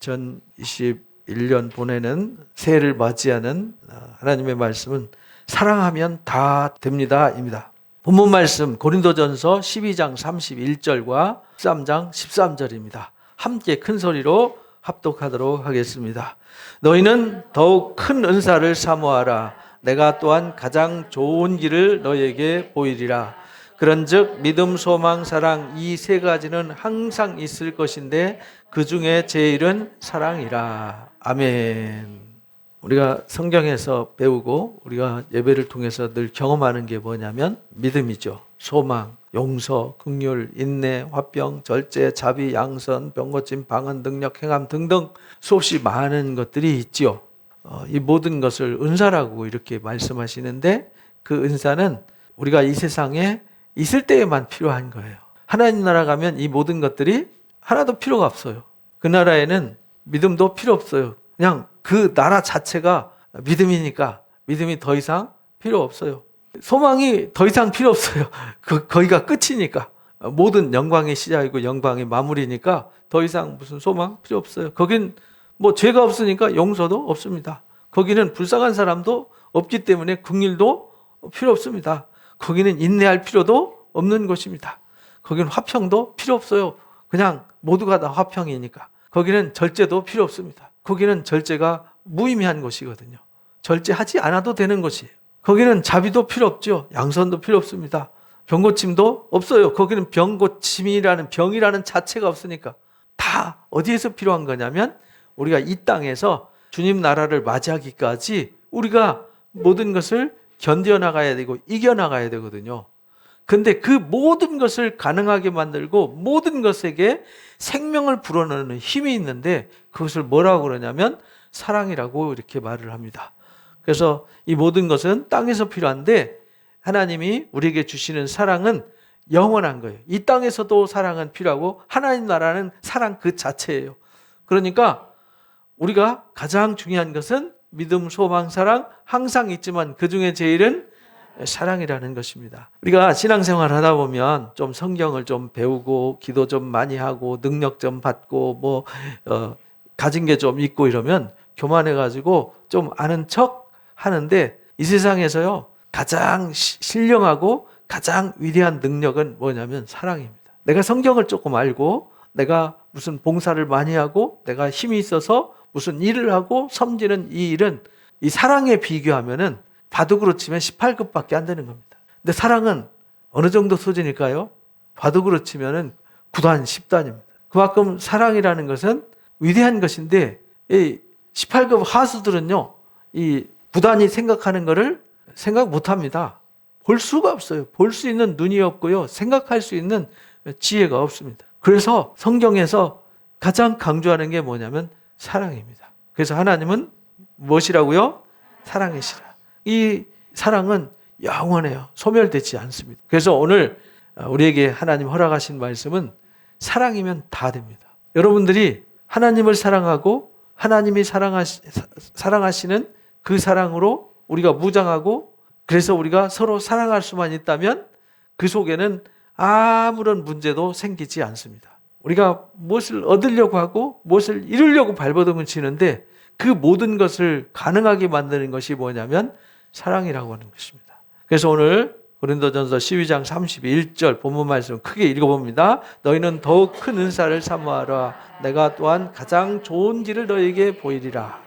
2021년 보내는 새해를 맞이하는 하나님의 말씀은 사랑하면 다 됩니다입니다. 본문 말씀 고린도전서 12장 31절과 13장 13절입니다. 함께 큰 소리로 합독하도록 하겠습니다. 너희는 더욱 큰 은사를 사모하라. 내가 또한 가장 좋은 길을 너희에게 보이리라. 그런즉 믿음, 소망, 사랑 이 세 가지는 항상 있을 것인데 그 중에 제일은 사랑이라. 아멘. 우리가 성경에서 배우고 우리가 예배를 통해서 늘 경험하는 게 뭐냐면 믿음이죠. 소망, 용서, 긍휼, 인내, 화평, 절제, 자비, 양선, 병고침, 방언, 능력, 행함 등등 수없이 많은 것들이 있죠. 이 모든 것을 은사라고 이렇게 말씀하시는데 그 은사는 우리가 이 세상에 있을 때에만 필요한 거예요. 하나님 나라 가면 이 모든 것들이 하나도 필요가 없어요. 그 나라에는 믿음도 필요 없어요. 그냥 그 나라 자체가 믿음이니까 믿음이 더 이상 필요 없어요. 소망이 더 이상 필요 없어요. 거기가 끝이니까. 모든 영광의 시작이고 영광의 마무리니까 더 이상 무슨 소망 필요 없어요. 거긴 뭐 죄가 없으니까 용서도 없습니다. 거기는 불쌍한 사람도 없기 때문에 긍휼도 필요 없습니다. 거기는 인내할 필요도 없는 곳입니다. 거기는 화평도 필요 없어요. 그냥 모두가 다 화평이니까. 거기는 절제도 필요 없습니다. 거기는 절제가 무의미한 곳이거든요. 절제하지 않아도 되는 곳이에요. 거기는 자비도 필요 없죠. 양선도 필요 없습니다. 병고침도 없어요. 거기는 병고침이라는 병이라는 자체가 없으니까. 다 어디에서 필요한 거냐면 우리가 이 땅에서 주님 나라를 맞이하기까지 우리가 모든 것을 견뎌나가야 되고 이겨나가야 되거든요. 근데 그 모든 것을 가능하게 만들고 모든 것에게 생명을 불어넣는 힘이 있는데 그것을 뭐라고 그러냐면 사랑이라고 이렇게 말을 합니다. 그래서 이 모든 것은 땅에서 필요한데 하나님이 우리에게 주시는 사랑은 영원한 거예요. 이 땅에서도 사랑은 필요하고 하나님 나라는 사랑 그 자체예요. 그러니까 우리가 가장 중요한 것은 믿음, 소망, 사랑 항상 있지만 그 중에 제일은 사랑이라는 것입니다. 우리가 신앙생활 하다 보면 좀 성경을 좀 배우고 기도 좀 많이 하고 능력 좀 받고 가진 게 좀 있고 이러면 교만해가지고 좀 아는 척 하는데 이 세상에서요 가장 신령하고 가장 위대한 능력은 뭐냐면 사랑입니다. 내가 성경을 조금 알고 내가 무슨 봉사를 많이 하고 내가 힘이 있어서 무슨 일을 하고 섬기는 이 일은 이 사랑에 비교하면은 바둑으로 치면 18급밖에 안 되는 겁니다. 근데 사랑은 어느 정도 수준일까요? 바둑으로 치면은 9단, 10단입니다. 그만큼 사랑이라는 것은 위대한 것인데 이 18급 하수들은요, 이 9단이 생각하는 것을 생각 못 합니다. 볼 수가 없어요. 볼 수 있는 눈이 없고요. 생각할 수 있는 지혜가 없습니다. 그래서 성경에서 가장 강조하는 게 뭐냐면 사랑입니다. 그래서 하나님은 무엇이라고요? 사랑이시라. 이 사랑은 영원해요. 소멸되지 않습니다. 그래서 오늘 우리에게 하나님 허락하신 말씀은 사랑이면 다 됩니다. 여러분들이 하나님을 사랑하고 하나님이 사랑하시는 그 사랑으로 우리가 무장하고 그래서 우리가 서로 사랑할 수만 있다면 그 속에는 아무런 문제도 생기지 않습니다. 우리가 무엇을 얻으려고 하고 무엇을 이루려고 발버둥을 치는데 그 모든 것을 가능하게 만드는 것이 뭐냐면 사랑이라고 하는 것입니다. 그래서 오늘 고린도전서 12장 31절 본문 말씀 크게 읽어봅니다. 너희는 더욱 큰 은사를 사모하라. 내가 또한 가장 좋은 길을 너희에게 보이리라.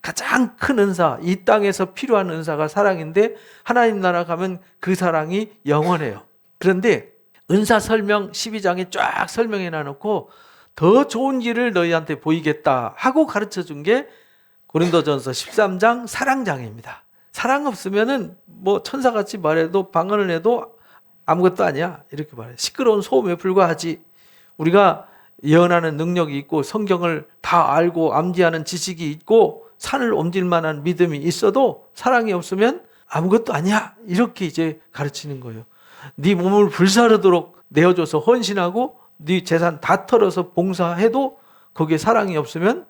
가장 큰 은사, 이 땅에서 필요한 은사가 사랑인데 하나님 나라 가면 그 사랑이 영원해요. 그런데 은사 설명 12장에 쫙 설명해 놔놓고 더 좋은 길을 너희한테 보이겠다 하고 가르쳐 준 게 고린도전서 13장 사랑장입니다. 사랑 없으면은 뭐 천사같이 말해도 방언을 해도 아무것도 아니야 이렇게 말해요. 시끄러운 소음에 불과하지. 우리가 예언하는 능력이 있고 성경을 다 알고 암기하는 지식이 있고 산을 옮길 만한 믿음이 있어도 사랑이 없으면 아무것도 아니야 이렇게 이제 가르치는 거예요. 네 몸을 불사르도록 내어줘서 헌신하고 네 재산 다 털어서 봉사해도 거기에 사랑이 없으면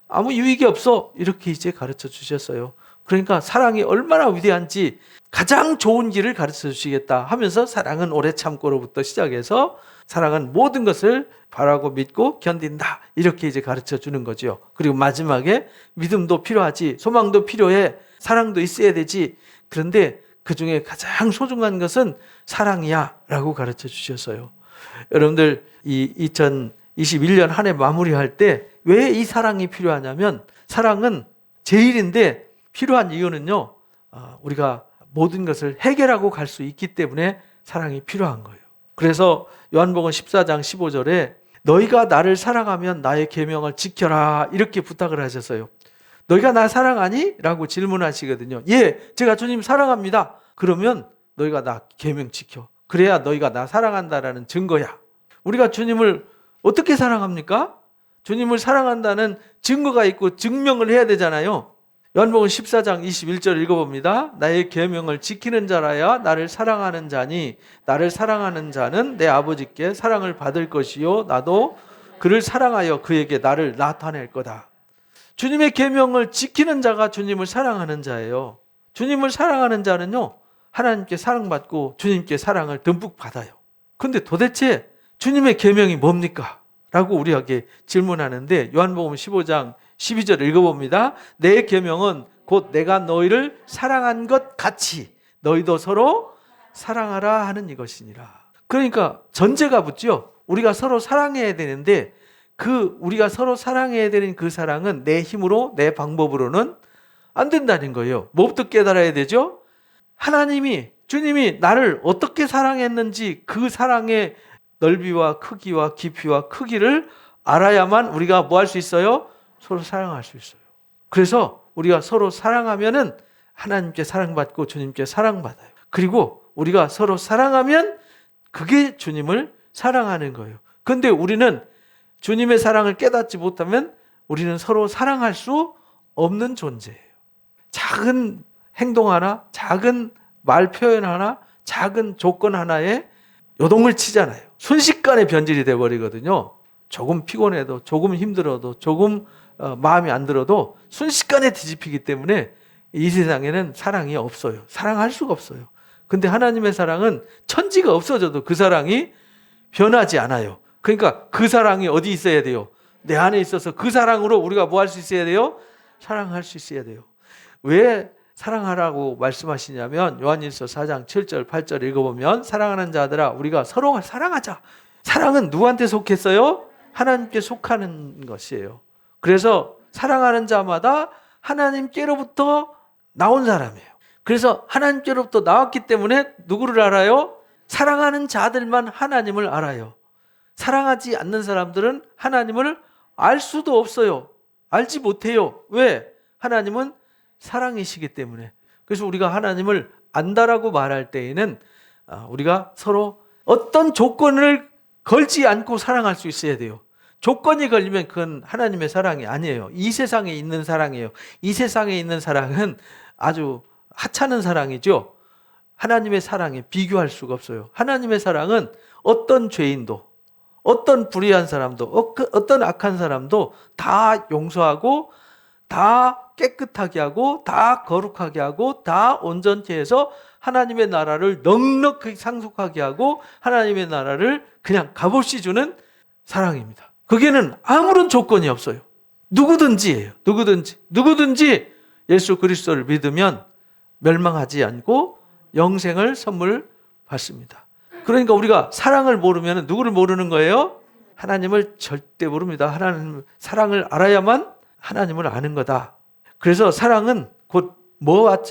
아무 유익이 없어. 이렇게 이제 가르쳐 주셨어요. 그러니까 사랑이 얼마나 위대한지 가장 좋은 길을 가르쳐 주시겠다 하면서 사랑은 오래 참고로부터 시작해서 사랑은 모든 것을 바라고 믿고 견딘다. 이렇게 이제 가르쳐 주는 거죠. 그리고 마지막에 믿음도 필요하지, 소망도 필요해, 사랑도 있어야 되지. 그런데 그 중에 가장 소중한 것은 사랑이야 라고 가르쳐 주셨어요. 여러분들 이 2021년 한 해 마무리할 때 왜 이 사랑이 필요하냐면, 사랑은 제일인데 필요한 이유는요, 우리가 모든 것을 해결하고 갈 수 있기 때문에 사랑이 필요한 거예요. 그래서 요한복음 14장 15절에 너희가 나를 사랑하면 나의 계명을 지켜라, 이렇게 부탁을 하셨어요. 너희가 나 사랑하니? 라고 질문하시거든요. 예, 제가 주님 사랑합니다. 그러면 너희가 나 계명 지켜. 그래야 너희가 나 사랑한다라는 증거야. 우리가 주님을 어떻게 사랑합니까? 주님을 사랑한다는 증거가 있고 증명을 해야 되잖아요. 요한복음 14장 21절 읽어봅니다. 나의 계명을 지키는 자라야 나를 사랑하는 자니 나를 사랑하는 자는 내 아버지께 사랑을 받을 것이요 나도 그를 사랑하여 그에게 나를 나타낼 거다. 주님의 계명을 지키는 자가 주님을 사랑하는 자예요. 주님을 사랑하는 자는요, 하나님께 사랑받고 주님께 사랑을 듬뿍 받아요. 근데 도대체 주님의 계명이 뭡니까? 라고 우리에게 질문하는데 요한복음 15장 12절 읽어봅니다. 내 계명은 곧 내가 너희를 사랑한 것 같이 너희도 서로 사랑하라 하는 이것이니라. 그러니까 전제가 붙죠. 우리가 서로 사랑해야 되는데 우리가 서로 사랑해야 되는 그 사랑은 내 힘으로, 내 방법으로는 안 된다는 거예요. 뭐부터 깨달아야 되죠? 주님이 나를 어떻게 사랑했는지 그 사랑의 넓이와 크기와 깊이와 크기를 알아야만 우리가 뭐 할 수 있어요? 서로 사랑할 수 있어요. 그래서 우리가 서로 사랑하면은 하나님께 사랑받고 주님께 사랑받아요. 그리고 우리가 서로 사랑하면 그게 주님을 사랑하는 거예요. 그런데 우리는 주님의 사랑을 깨닫지 못하면 우리는 서로 사랑할 수 없는 존재예요. 작은 행동 하나, 작은 말 표현 하나, 작은 조건 하나에 요동을 치잖아요. 순식간에 변질이 돼버리거든요. 조금 피곤해도, 조금 힘들어도, 조금 마음이 안 들어도 순식간에 뒤집히기 때문에 이 세상에는 사랑이 없어요. 사랑할 수가 없어요. 근데 하나님의 사랑은 천지가 없어져도 그 사랑이 변하지 않아요. 그러니까 그 사랑이 어디 있어야 돼요? 내 안에 있어서 그 사랑으로 우리가 뭐 할 수 있어야 돼요? 사랑할 수 있어야 돼요. 왜 사랑하라고 말씀하시냐면 요한일서 4장 7절 8절 읽어보면 사랑하는 자들아 우리가 서로 사랑하자. 사랑은 누구한테 속했어요? 하나님께 속하는 것이에요. 그래서 사랑하는 자마다 하나님께로부터 나온 사람이에요. 그래서 하나님께로부터 나왔기 때문에 누구를 알아요? 사랑하는 자들만 하나님을 알아요. 사랑하지 않는 사람들은 하나님을 알 수도 없어요. 알지 못해요. 왜? 하나님은 사랑이시기 때문에. 그래서 우리가 하나님을 안다라고 말할 때에는 우리가 서로 어떤 조건을 걸지 않고 사랑할 수 있어야 돼요. 조건이 걸리면 그건 하나님의 사랑이 아니에요. 이 세상에 있는 사랑이에요. 이 세상에 있는 사랑은 아주 하찮은 사랑이죠. 하나님의 사랑에 비교할 수가 없어요. 하나님의 사랑은 어떤 죄인도, 어떤 불의한 사람도, 어떤 악한 사람도 다 용서하고 다 깨끗하게 하고 다 거룩하게 하고 다 온전케 해서 하나님의 나라를 넉넉하게 상속하게 하고 하나님의 나라를 그냥 값없이 주는 사랑입니다. 거기에는 아무런 조건이 없어요. 누구든지예요. 누구든지 예수 그리스도를 믿으면 멸망하지 않고 영생을 선물 받습니다. 그러니까 우리가 사랑을 모르면 누구를 모르는 거예요? 하나님을 절대 모릅니다. 하나님 사랑을 알아야만 하나님을 아는 거다. 그래서 사랑은 곧 뭐가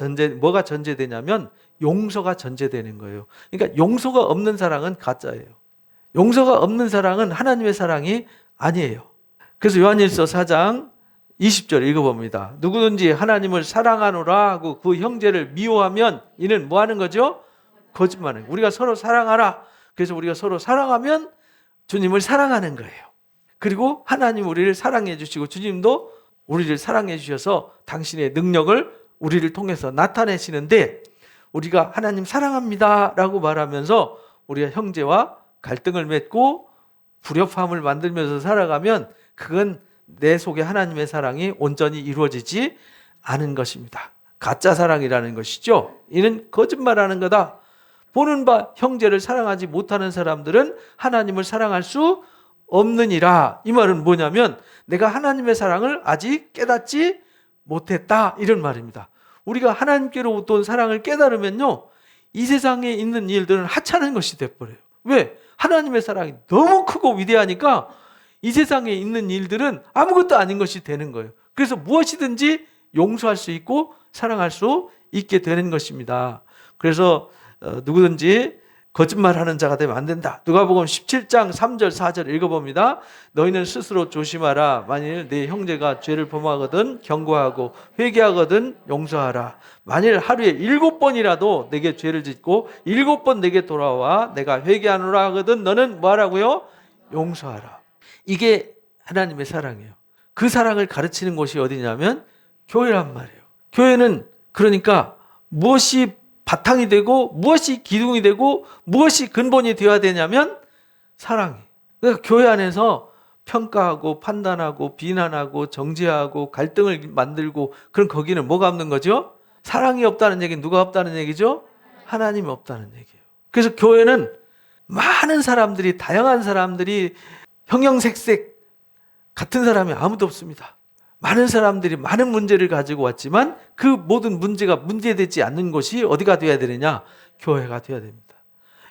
전제되냐면 용서가 전제되는 거예요. 그러니까 용서가 없는 사랑은 가짜예요. 용서가 없는 사랑은 하나님의 사랑이 아니에요. 그래서 요한일서 4장 20절 읽어봅니다. 누구든지 하나님을 사랑하노라 하고 그 형제를 미워하면 이는 뭐 하는 거죠? 거짓말을. 우리가 서로 사랑하라. 그래서 우리가 서로 사랑하면 주님을 사랑하는 거예요. 그리고 하나님 우리를 사랑해 주시고 주님도 우리를 사랑해 주셔서 당신의 능력을 우리를 통해서 나타내시는데 우리가 하나님 사랑합니다 라고 말하면서 우리가 형제와 갈등을 맺고 불협화음을 만들면서 살아가면 그건 내 속에 하나님의 사랑이 온전히 이루어지지 않은 것입니다. 가짜 사랑이라는 것이죠. 이는 거짓말하는 거다. 보는 바 형제를 사랑하지 못하는 사람들은 하나님을 사랑할 수 없느니라. 이 말은 뭐냐면 내가 하나님의 사랑을 아직 깨닫지 못했다, 이런 말입니다. 우리가 하나님께로부터 온 사랑을 깨달으면요, 이 세상에 있는 일들은 하찮은 것이 돼버려요. 왜? 하나님의 사랑이 너무 크고 위대하니까 이 세상에 있는 일들은 아무것도 아닌 것이 되는 거예요. 그래서 무엇이든지 용서할 수 있고 사랑할 수 있게 되는 것입니다. 그래서 누구든지 거짓말하는 자가 되면 안 된다. 누가복음 17장 3절 4절 읽어봅니다. 너희는 스스로 조심하라. 만일 네 형제가 죄를 범하거든 경고하고 회개하거든 용서하라. 만일 하루에 7번이라도 내게 죄를 짓고 7번 내게 돌아와 내가 회개하노라 하거든 너는 뭐하라고요? 용서하라. 이게 하나님의 사랑이에요. 그 사랑을 가르치는 곳이 어디냐면 교회란 말이에요. 교회는 그러니까 무엇이 바탕이 되고 무엇이 기둥이 되고 무엇이 근본이 되어야 되냐면 사랑이. 그러니까 교회 안에서 평가하고 판단하고 비난하고 정죄하고 갈등을 만들고 그런 거기는 뭐가 없는 거죠? 사랑이 없다는 얘기는 누가 없다는 얘기죠? 하나님이 없다는 얘기예요. 그래서 교회는 많은 사람들이, 다양한 사람들이 형형색색 같은 사람이 아무도 없습니다. 많은 사람들이 많은 문제를 가지고 왔지만 그 모든 문제가 문제되지 않는 것이 어디가 되어야 되느냐? 교회가 되어야 됩니다.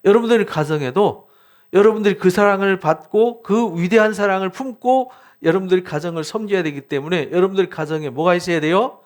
여러분들의 가정에도 여러분들이 그 사랑을 받고 그 위대한 사랑을 품고 여러분들의 가정을 섬겨야 되기 때문에 여러분들의 가정에 뭐가 있어야 돼요?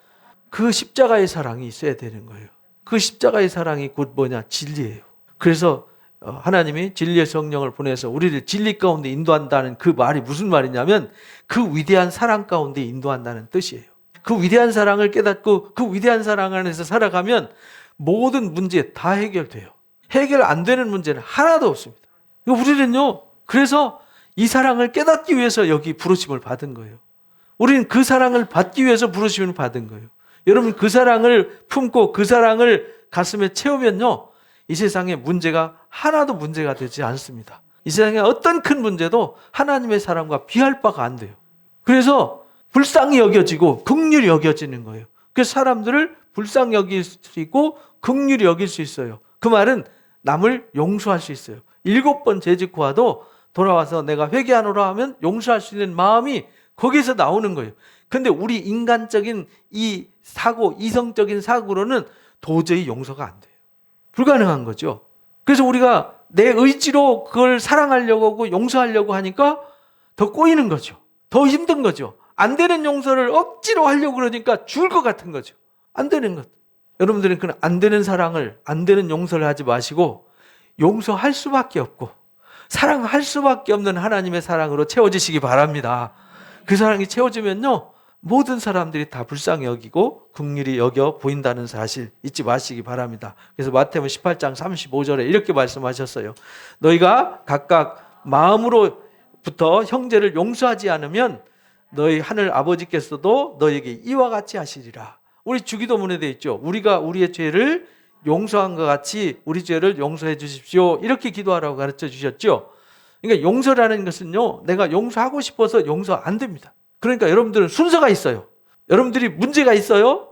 그 십자가의 사랑이 있어야 되는 거예요. 그 십자가의 사랑이 곧 뭐냐? 진리예요. 그래서 하나님이 진리의 성령을 보내서 우리를 진리 가운데 인도한다는 그 말이 무슨 말이냐면 그 위대한 사랑 가운데 인도한다는 뜻이에요. 그 위대한 사랑을 깨닫고 그 위대한 사랑 안에서 살아가면 모든 문제 다 해결돼요. 해결 안 되는 문제는 하나도 없습니다. 우리는요, 그래서 이 사랑을 깨닫기 위해서 여기 부르심을 받은 거예요. 우리는 그 사랑을 받기 위해서 부르심을 받은 거예요. 여러분, 그 사랑을 품고 그 사랑을 가슴에 채우면요, 이 세상에 문제가 하나도 문제가 되지 않습니다. 이 세상에 어떤 큰 문제도 하나님의 사랑과 비할 바가 안 돼요. 그래서 불쌍히 여겨지고 긍휼히 여겨지는 거예요. 그래서 사람들을 불쌍히 여길 수 있고 긍휼히 여길 수 있어요. 그 말은 남을 용서할 수 있어요. 7번 죄짓고 와도 돌아와서 내가 회개하노라 하면 용서할 수 있는 마음이 거기서 나오는 거예요. 근데 우리 인간적인 이 사고, 이성적인 사고로는 도저히 용서가 안 돼요. 불가능한 거죠. 그래서 우리가 내 의지로 그걸 사랑하려고 하고 용서하려고 하니까 더 꼬이는 거죠. 더 힘든 거죠. 안 되는 용서를 억지로 하려고 그러니까 죽을 것 같은 거죠. 안 되는 것. 여러분들은 그 안 되는 사랑을, 안 되는 용서를 하지 마시고 용서할 수밖에 없고 사랑할 수밖에 없는 하나님의 사랑으로 채워지시기 바랍니다. 그 사랑이 채워지면요, 모든 사람들이 다 불쌍히 여기고 긍휼히 여겨 보인다는 사실 잊지 마시기 바랍니다. 그래서 마태복음 18장 35절에 이렇게 말씀하셨어요. 너희가 각각 마음으로부터 형제를 용서하지 않으면 너희 하늘 아버지께서도 너희에게 이와 같이 하시리라. 우리 주기도문에 되어 있죠. 우리가 우리의 죄를 용서한 것 같이 우리 죄를 용서해 주십시오. 이렇게 기도하라고 가르쳐 주셨죠. 그러니까 용서라는 것은요, 내가 용서하고 싶어서 용서 안 됩니다. 그러니까 여러분들은 순서가 있어요. 여러분들이 문제가 있어요.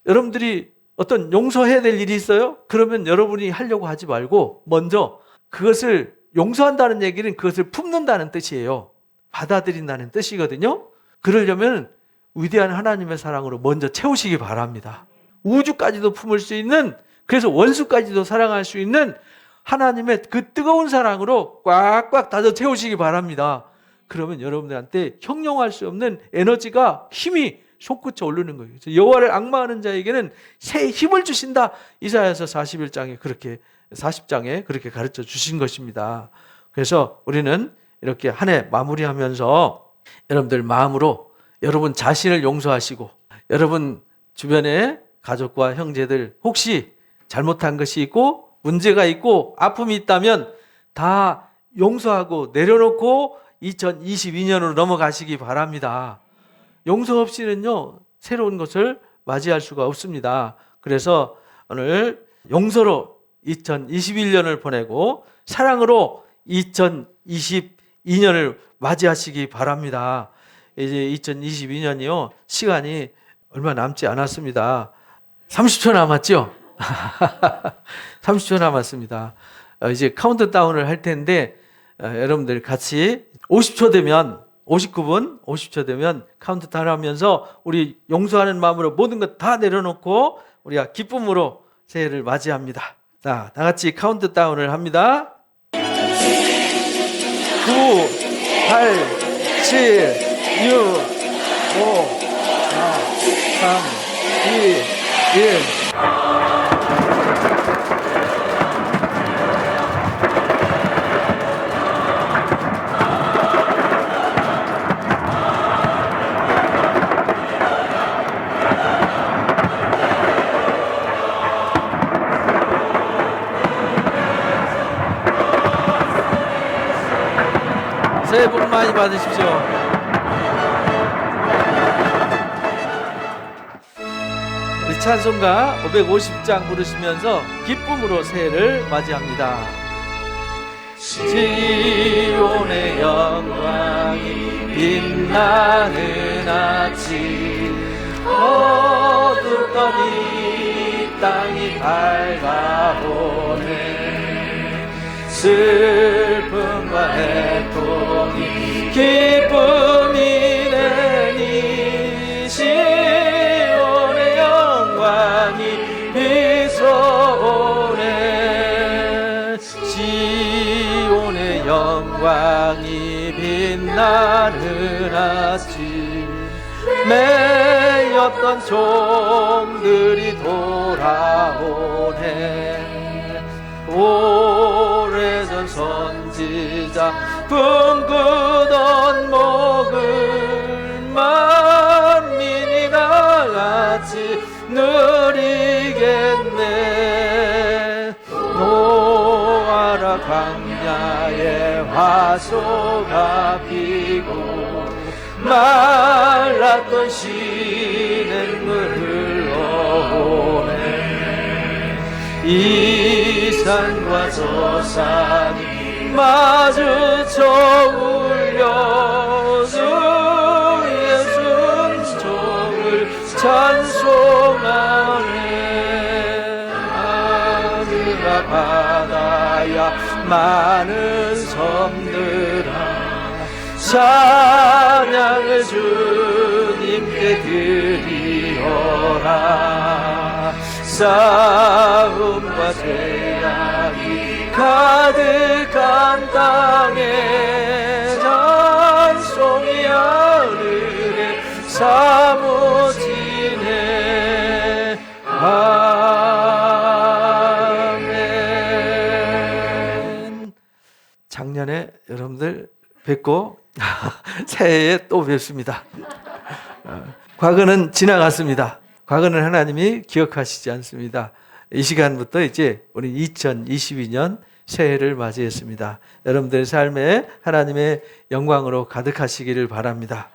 여러분들이 어떤 용서해야 될 일이 있어요. 그러면 여러분이 하려고 하지 말고 먼저 그것을 용서한다는 얘기는 그것을 품는다는 뜻이에요. 받아들인다는 뜻이거든요. 그러려면 위대한 하나님의 사랑으로 먼저 채우시기 바랍니다. 우주까지도 품을 수 있는, 그래서 원수까지도 사랑할 수 있는 하나님의 그 뜨거운 사랑으로 꽉꽉 다져 채우시기 바랍니다. 그러면 여러분들한테 형용할 수 없는 에너지가, 힘이 솟구쳐 오르는 거예요. 여호와를 앙망하는 자에게는 새 힘을 주신다. 이사야서 40장에 그렇게 가르쳐 주신 것입니다. 그래서 우리는 이렇게 한 해 마무리하면서 여러분들 마음으로 여러분 자신을 용서하시고 여러분 주변에 가족과 형제들 혹시 잘못한 것이 있고 문제가 있고 아픔이 있다면 다 용서하고 내려놓고 2022년으로 넘어가시기 바랍니다. 용서 없이는요, 새로운 것을 맞이할 수가 없습니다. 그래서 오늘 용서로 2021년을 보내고 사랑으로 2022년을 맞이하시기 바랍니다. 이제 2022년이요. 시간이 얼마 남지 않았습니다. 30초 남았죠? 30초 남았습니다. 이제 카운트다운을 할 텐데 여러분들 같이 50초 되면 59분 50초 되면 카운트다운 하면서 우리 용서하는 마음으로 모든 것 다 내려놓고 우리가 기쁨으로 새해를 맞이합니다. 자, 다 같이 카운트다운을 합니다. 9, 8, 7, 6, 5, 4, 3, 2, 1. 새해 복 많이 받으십시오. 우리 찬송가 550장 부르시면서 기쁨으로 새해를 맞이합니다. 지온의 영광이 빛나는 아침, 어둡던 이 땅이 밝아오네. 슬픔과 해통이 기쁨이 되니 시온의 영광이 비춰오네. 시온의 영광이 빛나는 아침, 매였던 종들이 돌아오네. 오래전 선지자 꿈꾸던 목을 만민이 다 같이 누리겠네. 노아라 광야에 화소가 피고 말랐던 시냇물 흘러오네. 이 산과 저 산이 마주쳐 울려 주 예수의 순종을 찬송하네. 하늘아 바다야 많은 섬들아 찬양을 주님께 드리어라. 싸움과 죄악이 가득한 땅에 찬송이 하늘에 사무치네. 아멘. 작년에 여러분들 뵙고 새해에 또 뵙습니다. 과거는 지나갔습니다. 과거는 하나님이 기억하시지 않습니다. 이 시간부터 이제 우리 2022년 새해를 맞이했습니다. 여러분들의 삶에 하나님의 영광으로 가득하시기를 바랍니다.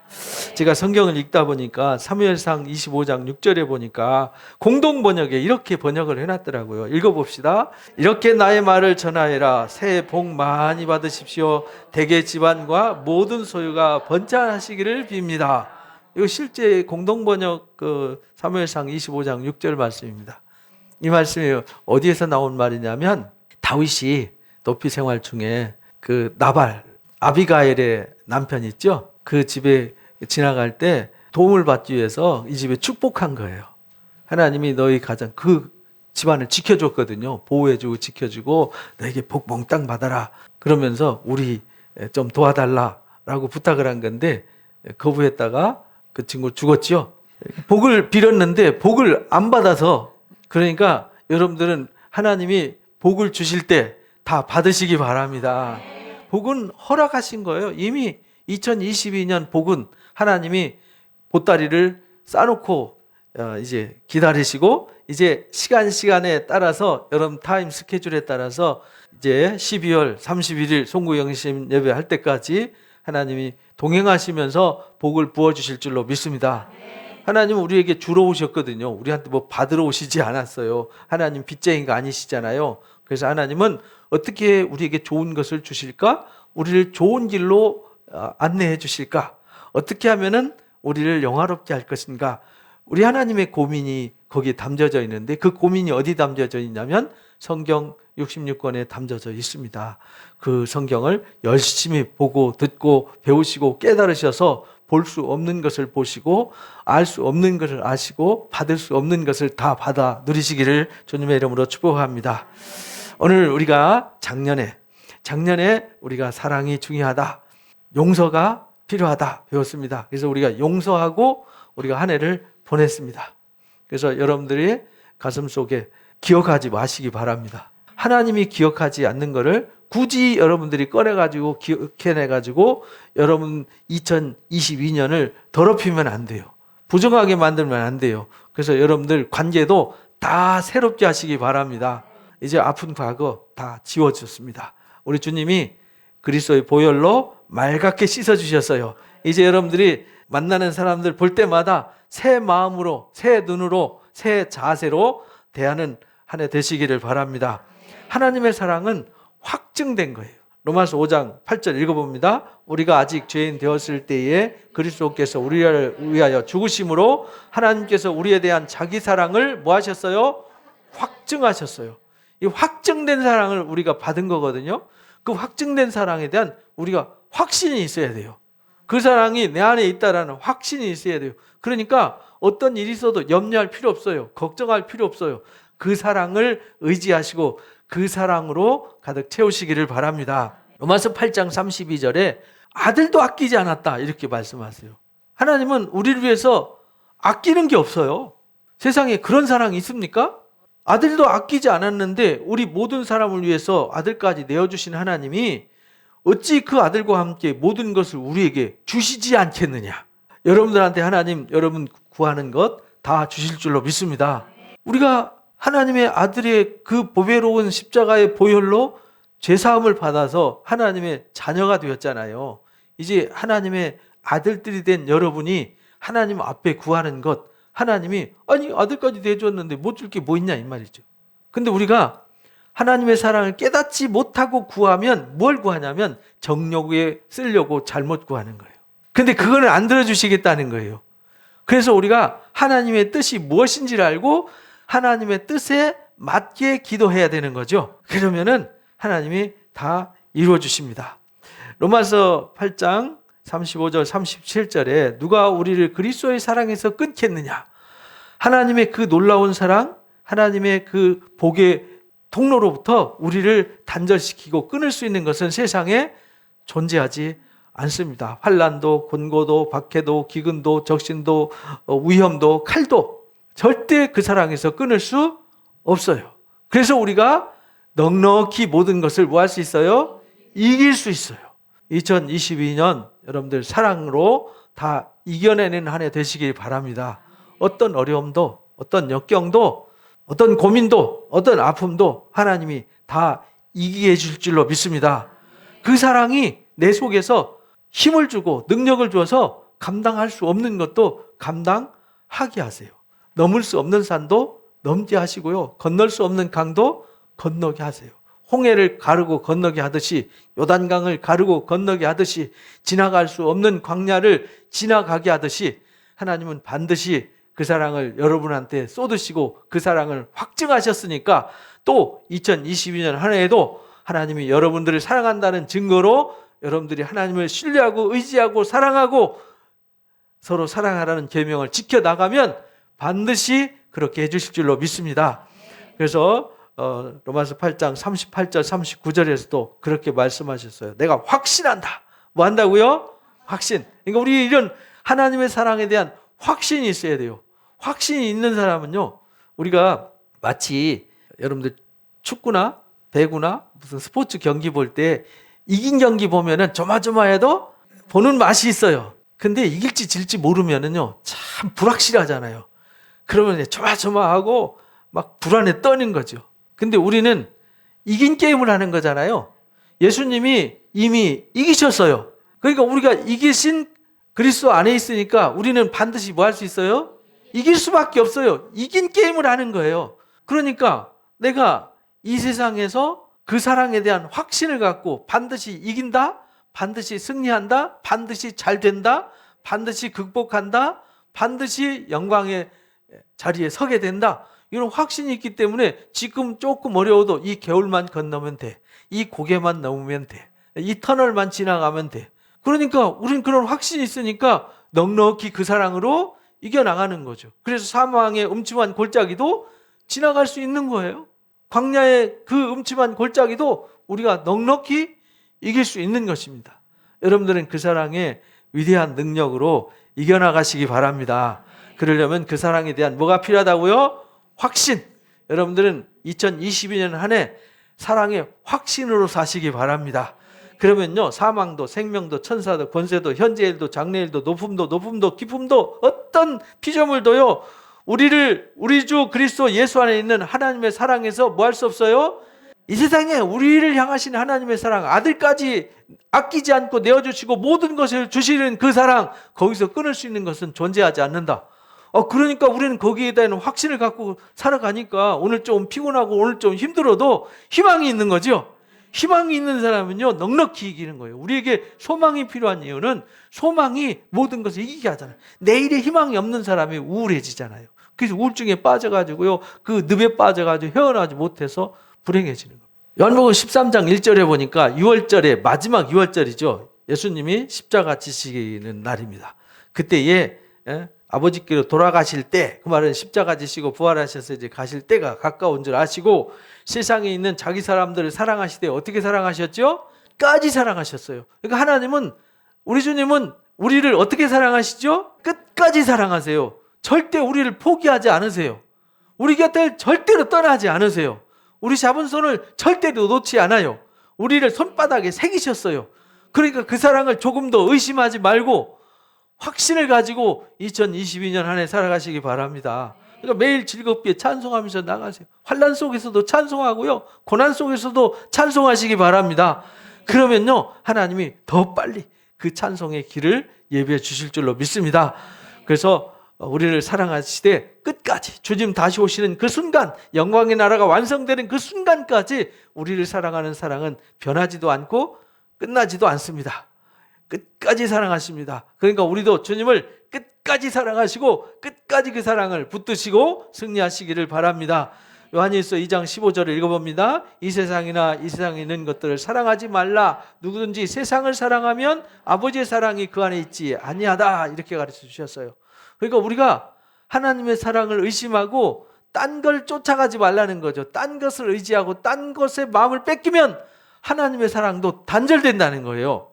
제가 성경을 읽다 보니까 사무엘상 25장 6절에 보니까 공동 번역에 이렇게 번역을 해놨더라고요. 읽어봅시다. 이렇게 나의 말을 전하여라. 새해 복 많이 받으십시오. 대개 집안과 모든 소유가 번창하시기를 빕니다. 이거 실제 공동 번역 사무엘상 25장 6절 말씀입니다. 이 말씀이 어디에서 나온 말이냐면 다윗이 도피 생활 중에 그 나발 아비가일의 남편 있죠? 그 집에 지나갈 때 도움을 받기 위해서 이 집에 축복한 거예요. 하나님이 너희 가정 그 집안을 지켜줬거든요. 보호해주고 지켜주고 너에게 복 몽땅 받아라. 그러면서 우리 좀 도와달라라고 부탁을 한 건데 거부했다가 그 친구 죽었죠. 복을 빌었는데 복을 안 받아서, 그러니까 여러분들은 하나님이 복을 주실 때 다 받으시기 바랍니다. 복은 허락하신 거예요. 이미 2022년 복은 하나님이 보따리를 싸놓고 이제 기다리시고, 이제 시간에 따라서 여러분 타임 스케줄에 따라서 이제 12월 31일 송구영신 예배할 때까지 하나님이 동행하시면서 복을 부어주실 줄로 믿습니다. 하나님은 우리에게 주러 오셨거든요. 우리한테 뭐 받으러 오시지 않았어요. 하나님 빚쟁이가 아니시잖아요. 그래서 하나님은 어떻게 우리에게 좋은 것을 주실까? 우리를 좋은 길로 안내해 주실까? 어떻게 하면은 우리를 영화롭게 할 것인가? 우리 하나님의 고민이 거기에 담겨져 있는데 그 고민이 어디 담겨져 있냐면 성경 66권에 담겨져 있습니다. 그 성경을 열심히 보고 듣고 배우시고 깨달으셔서 볼 수 없는 것을 보시고 알 수 없는 것을 아시고 받을 수 없는 것을 다 받아 누리시기를 주님의 이름으로 축복합니다. 오늘 우리가 작년에 우리가 사랑이 중요하다, 용서가 필요하다 배웠습니다. 그래서 우리가 용서하고 우리가 한 해를 보냈습니다. 그래서 여러분들이 가슴속에 기억하지 마시기 바랍니다. 하나님이 기억하지 않는 것을 굳이 여러분들이 꺼내가지고 기억해내가지고 여러분 2022년을 더럽히면 안 돼요. 부정하게 만들면 안 돼요. 그래서 여러분들 관계도 다 새롭게 하시기 바랍니다. 이제 아픈 과거 다 지워졌습니다. 우리 주님이 그리스도의 보혈로 맑게 씻어주셨어요. 이제 여러분들이 만나는 사람들 볼 때마다 새 마음으로, 새 눈으로, 새 자세로 대하는 한 해 되시기를 바랍니다. 하나님의 사랑은 확증된 거예요. 로마서 5장 8절 읽어봅니다. 우리가 아직 죄인 되었을 때에 그리스도께서 우리를 위하여 죽으심으로 하나님께서 우리에 대한 자기 사랑을 뭐 하셨어요? 확증하셨어요. 이 확증된 사랑을 우리가 받은 거거든요. 그 확증된 사랑에 대한 우리가 확신이 있어야 돼요. 그 사랑이 내 안에 있다라는 확신이 있어야 돼요. 그러니까 어떤 일이 있어도 염려할 필요 없어요. 걱정할 필요 없어요. 그 사랑을 의지하시고 그 사랑으로 가득 채우시기를 바랍니다. 로마서 8장 32절에 아들도 아끼지 않았다 이렇게 말씀하세요. 하나님은 우리를 위해서 아끼는 게 없어요. 세상에 그런 사랑이 있습니까? 아들도 아끼지 않았는데 우리 모든 사람을 위해서 아들까지 내어주신 하나님이 어찌 그 아들과 함께 모든 것을 우리에게 주시지 않겠느냐. 여러분들한테 하나님 여러분 구하는 것 다 주실 줄로 믿습니다. 우리가 하나님의 아들의 그 보배로운 십자가의 보혈로 죄사함을 받아서 하나님의 자녀가 되었잖아요. 이제 하나님의 아들들이 된 여러분이 하나님 앞에 구하는 것, 하나님이 아니 아들까지 내줬는데 못 줄 게 뭐 있냐 이 말이죠. 근데 우리가 하나님의 사랑을 깨닫지 못하고 구하면 뭘 구하냐면 정욕에 쓰려고 잘못 구하는 거예요. 근데 그거는 안 들어주시겠다는 거예요. 그래서 우리가 하나님의 뜻이 무엇인지를 알고 하나님의 뜻에 맞게 기도해야 되는 거죠. 그러면은 하나님이 다 이루어 주십니다. 로마서 8장 35절 37절에 누가 우리를 그리스도의 사랑에서 끊겠느냐. 하나님의 그 놀라운 사랑, 하나님의 그 복의 통로로부터 우리를 단절시키고 끊을 수 있는 것은 세상에 존재하지 않습니다. 환난도, 곤고도, 박해도, 기근도, 적신도, 위험도, 칼도 절대 그 사랑에서 끊을 수 없어요. 그래서 우리가 넉넉히 모든 것을 뭐 할 수 있어요? 이길 수 있어요. 2022년 여러분들 사랑으로 다 이겨내는 한 해 되시길 바랍니다. 어떤 어려움도, 어떤 역경도, 어떤 고민도, 어떤 아픔도 하나님이 다 이기게 해줄 줄로 믿습니다. 그 사랑이 내 속에서 힘을 주고 능력을 주어서 감당할 수 없는 것도 감당하게 하세요. 넘을 수 없는 산도 넘게 하시고요. 건널 수 없는 강도 건너게 하세요. 홍해를 가르고 건너게 하듯이 요단강을 가르고 건너게 하듯이 지나갈 수 없는 광야를 지나가게 하듯이 하나님은 반드시 그 사랑을 여러분한테 쏟으시고 그 사랑을 확증하셨으니까 또 2022년 한 해에도 하나님이 여러분들을 사랑한다는 증거로 여러분들이 하나님을 신뢰하고 의지하고 사랑하고 서로 사랑하라는 계명을 지켜나가면 반드시 그렇게 해주실 줄로 믿습니다. 그래서 로마서 8장 38절 39절에서도 그렇게 말씀하셨어요. 내가 확신한다. 뭐 한다고요? 확신. 그러니까 우리 이런 하나님의 사랑에 대한 확신이 있어야 돼요. 확신이 있는 사람은요, 우리가 마치 여러분들 축구나 배구나 무슨 스포츠 경기 볼 때 이긴 경기 보면은 조마조마해도 보는 맛이 있어요. 근데 이길지 질지 모르면은요, 참 불확실하잖아요. 그러면 조마조마하고 막 불안에 떠는 거죠. 근데 우리는 이긴 게임을 하는 거잖아요. 예수님이 이미 이기셨어요. 그러니까 우리가 이기신 그리스도 안에 있으니까 우리는 반드시 뭐 할 수 있어요? 이길 수밖에 없어요. 이긴 게임을 하는 거예요. 그러니까 내가 이 세상에서 그 사랑에 대한 확신을 갖고 반드시 이긴다, 반드시 승리한다, 반드시 잘 된다, 반드시 극복한다. 반드시 영광의 자리에 서게 된다. 이런 확신이 있기 때문에 지금 조금 어려워도 이 겨울만 건너면 돼. 이 고개만 넘으면 돼. 이 터널만 지나가면 돼. 그러니까 우린 그런 확신이 있으니까 넉넉히 그 사랑으로 이겨나가는 거죠. 그래서 사망의 음침한 골짜기도 지나갈 수 있는 거예요. 광야의 그 음침한 골짜기도 우리가 넉넉히 이길 수 있는 것입니다. 여러분들은 그 사랑의 위대한 능력으로 이겨나가시기 바랍니다. 그러려면 그 사랑에 대한 뭐가 필요하다고요? 확신. 여러분들은 2022년 한 해 사랑의 확신으로 사시기 바랍니다. 그러면요, 사망도 생명도 천사도 권세도 현재일도 장래일도 높음도 깊음도 어떤 피조물도요, 우리 주 그리스도 예수 안에 있는 하나님의 사랑에서 뭐 할 수 없어요? 이 세상에 우리를 향하신 하나님의 사랑, 아들까지 아끼지 않고 내어주시고 모든 것을 주시는 그 사랑, 거기서 끊을 수 있는 것은 존재하지 않는다. 그러니까 우리는 거기에 대한 확신을 갖고 살아가니까 오늘 좀 피곤하고 오늘 좀 힘들어도 희망이 있는 거죠. 희망이 있는 사람은요, 넉넉히 이기는 거예요. 우리에게 소망이 필요한 이유는 소망이 모든 것을 이기게 하잖아요. 내일에 희망이 없는 사람이 우울해지잖아요. 그래서 우울증에 빠져가지고요, 그 늪에 빠져가지고 헤어나지 못해서 불행해지는 겁니다. 요한복음 13장 1절에 보니까 6월절에 마지막 6월절이죠. 예수님이 십자가 지시는 날입니다. 그때에 아버지께로 돌아가실 때, 그 말은 십자가 지시고 부활하셔서 이제 가실 때가 가까운 줄 아시고 세상에 있는 자기 사람들을 사랑하시되 어떻게 사랑하셨죠? 끝까지 사랑하셨어요. 그러니까 하나님은, 우리 주님은 우리를 어떻게 사랑하시죠? 끝까지 사랑하세요. 절대 우리를 포기하지 않으세요. 우리 곁을 절대로 떠나지 않으세요. 우리 잡은 손을 절대로 놓지 않아요. 우리를 손바닥에 새기셨어요. 그러니까 그 사랑을 조금 더 의심하지 말고 확신을 가지고 2022년 한 해 살아가시기 바랍니다. 그러니까 매일 즐겁게 찬송하면서 나가세요. 환난 속에서도 찬송하고요, 고난 속에서도 찬송하시기 바랍니다. 그러면요, 하나님이 더 빨리 그 찬송의 길을 예비해 주실 줄로 믿습니다. 그래서 우리를 사랑하시되 끝까지, 주님 다시 오시는 그 순간, 영광의 나라가 완성되는 그 순간까지 우리를 사랑하는 사랑은 변하지도 않고 끝나지도 않습니다. 끝까지 사랑하십니다. 그러니까 우리도 주님을 끝까지 사랑하시고 끝까지 그 사랑을 붙드시고 승리하시기를 바랍니다. 요한일서 2장 15절을 읽어봅니다. 이 세상이나 이 세상에 있는 것들을 사랑하지 말라. 누구든지 세상을 사랑하면 아버지의 사랑이 그 안에 있지 아니하다. 이렇게 가르쳐 주셨어요. 그러니까 우리가 하나님의 사랑을 의심하고 딴 걸 쫓아가지 말라는 거죠. 딴 것을 의지하고 딴 것에 마음을 뺏기면 하나님의 사랑도 단절된다는 거예요.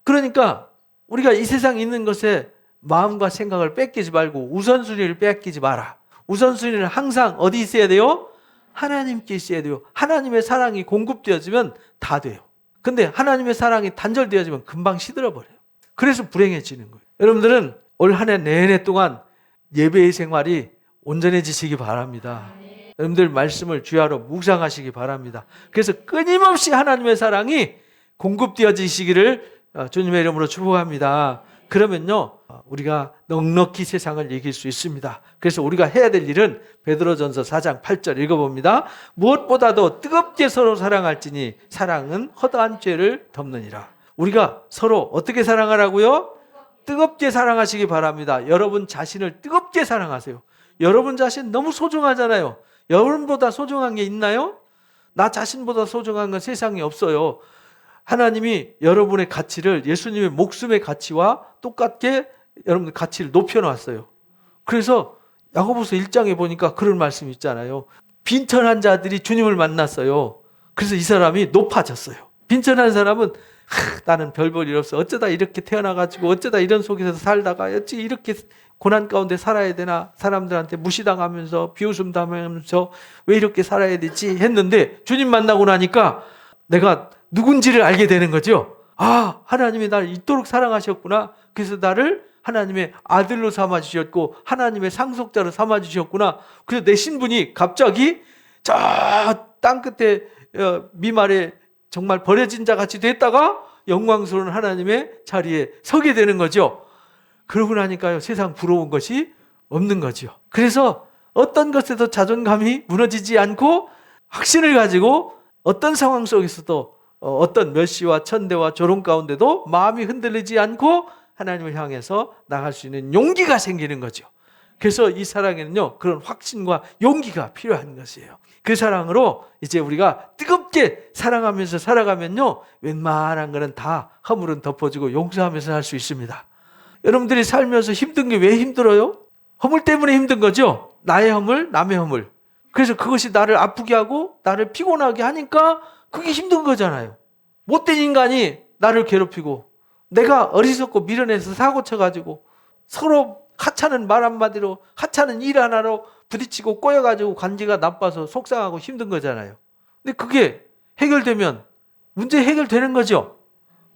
그러니까 우리가 이 세상에 있는 것에 마음과 생각을 뺏기지 말고 우선순위를 뺏기지 마라. 우선순위는 항상 어디 있어야 돼요? 하나님께 있어야 돼요. 하나님의 사랑이 공급되어지면 다 돼요. 근데 하나님의 사랑이 단절되어지면 금방 시들어버려요. 그래서 불행해지는 거예요. 여러분들은 올 한 해 내내 동안 예배의 생활이 온전해지시기 바랍니다. 여러분들 말씀을 주야로 묵상하시기 바랍니다. 그래서 끊임없이 하나님의 사랑이 공급되어지시기를 주님의 이름으로 축복합니다. 그러면요, 우리가 넉넉히 세상을 이길 수 있습니다. 그래서 우리가 해야 될 일은 베드로전서 4장 8절 읽어봅니다. 무엇보다도 뜨겁게 서로 사랑할지니 사랑은 허다한 죄를 덮느니라. 우리가 서로 어떻게 사랑하라고요? 뜨겁게 사랑하시기 바랍니다. 여러분 자신을 뜨겁게 사랑하세요. 여러분 자신 너무 소중하잖아요. 여러분보다 소중한 게 있나요? 나 자신보다 소중한 건 세상에 없어요. 하나님이 여러분의 가치를 예수님의 목숨의 가치와 똑같게 여러분의 가치를 높여놨어요. 그래서 야고보서 1장에 보니까 그런 말씀이 있잖아요. 빈천한 자들이 주님을 만났어요. 그래서 이 사람이 높아졌어요. 빈천한 사람은 나는 별 볼 일 없어. 어쩌다 이렇게 태어나가지고 어쩌다 이런 속에서 살다가 어찌 이렇게 고난 가운데 살아야 되나, 사람들한테 무시당하면서 비웃음 당하면서 왜 이렇게 살아야 되지 했는데 주님 만나고 나니까 내가 누군지를 알게 되는 거죠. 아, 하나님이 나를 이토록 사랑하셨구나. 그래서 나를 하나님의 아들로 삼아주셨고 하나님의 상속자로 삼아주셨구나. 그래서 내 신분이 갑자기 저 땅 끝에 미말에 정말 버려진 자 같이 됐다가 영광스러운 하나님의 자리에 서게 되는 거죠. 그러고 나니까요, 세상 부러운 것이 없는 거죠. 그래서 어떤 것에도 자존감이 무너지지 않고 확신을 가지고 어떤 상황 속에서도 어떤 멸시와 천대와 조롱 가운데도 마음이 흔들리지 않고 하나님을 향해서 나갈 수 있는 용기가 생기는 거죠. 그래서 이 사랑에는요, 그런 확신과 용기가 필요한 것이에요. 그 사랑으로 이제 우리가 뜨겁게 사랑하면서 살아가면요, 웬만한 거는 다 허물은 덮어지고 용서하면서 살 수 있습니다. 여러분들이 살면서 힘든 게 왜 힘들어요? 허물 때문에 힘든 거죠. 나의 허물, 남의 허물. 그래서 그것이 나를 아프게 하고 나를 피곤하게 하니까 그게 힘든 거잖아요. 못된 인간이 나를 괴롭히고 내가 어리석고 미련해서 사고 쳐가지고 서로 하찮은 말 한마디로, 하찮은 일 하나로 부딪히고 꼬여가지고 관계가 나빠서 속상하고 힘든 거잖아요. 근데 그게 해결되면 문제 해결되는 거죠.